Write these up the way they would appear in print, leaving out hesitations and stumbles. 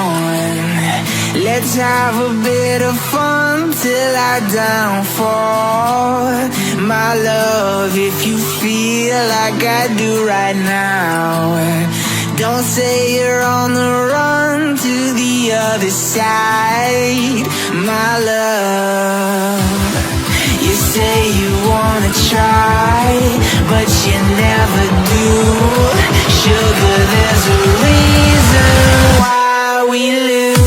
want. Let's have a bit of fun till I downfall. My love, if you feel like I do right now, don't say you're on the run to the other side. My love, you say you wanna try, but you never do. Sugar, there's a reason why we lose.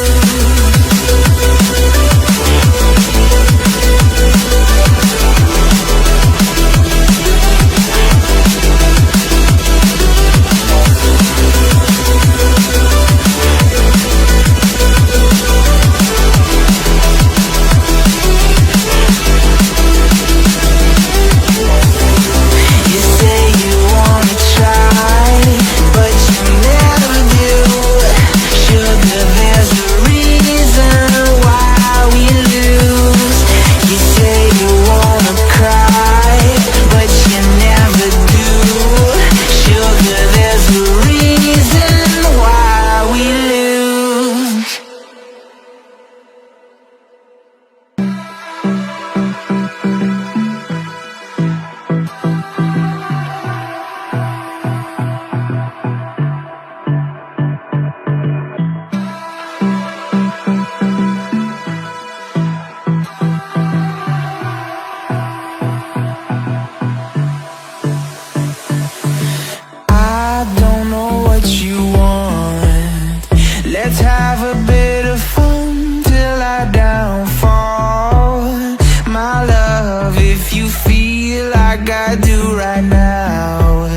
Let's have a bit of fun till I downfall. My love, if you feel like I do right now,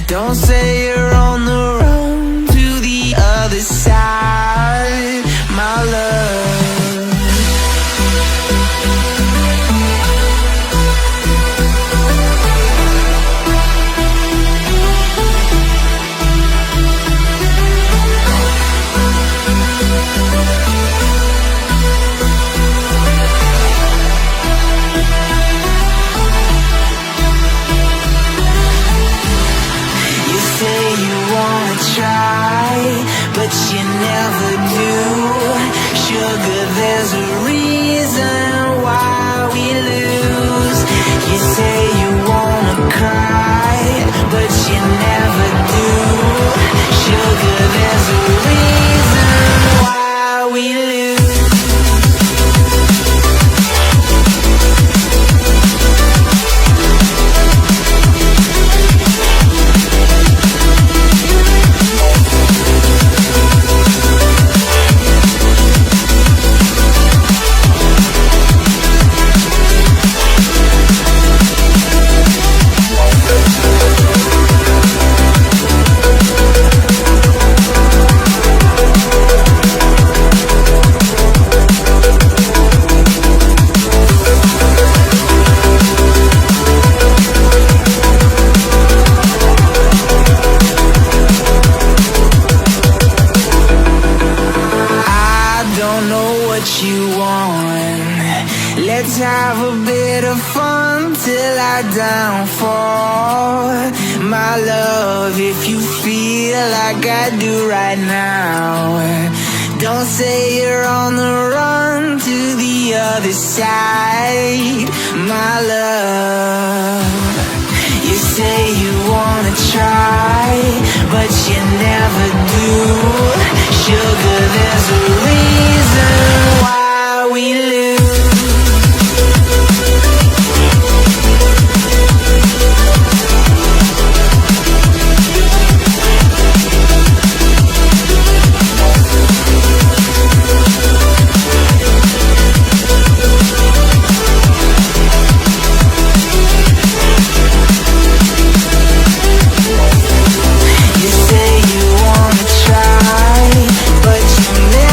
don't say you're on the run to the other side. My love, but you never do. Sugar, there's a reason why we lose. You say you wanna cry, but you never do. Sugar, there's a reason why we lose. You want. Let's have a bit of fun till I downfall. My love, if you feel like I do right now, don't say you're on the run to the other side. My love, you say you wanna try, but you never do. Sugar, there's a reason why we lose. You say you wanna try, but you never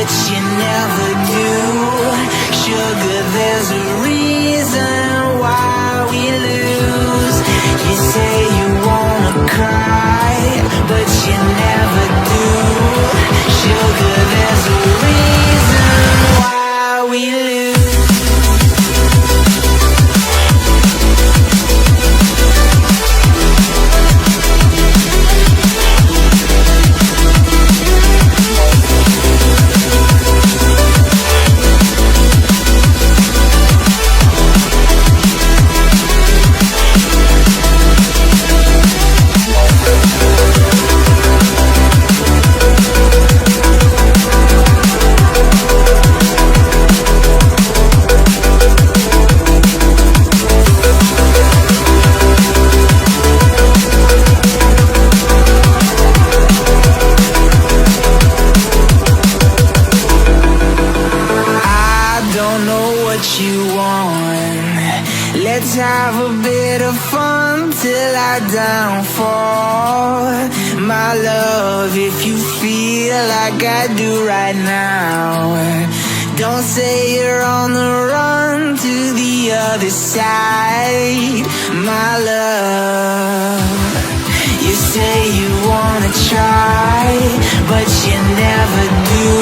but you never do. Sugar, there's a reason why we lose. You say you wanna cry, but you never do. Sugar, there's a reason why we lose. Let's have a bit of fun till I downfall. My love, if you feel like I do right now, don't say you're on the run to the other side. My love, you say you wanna try, but you never do.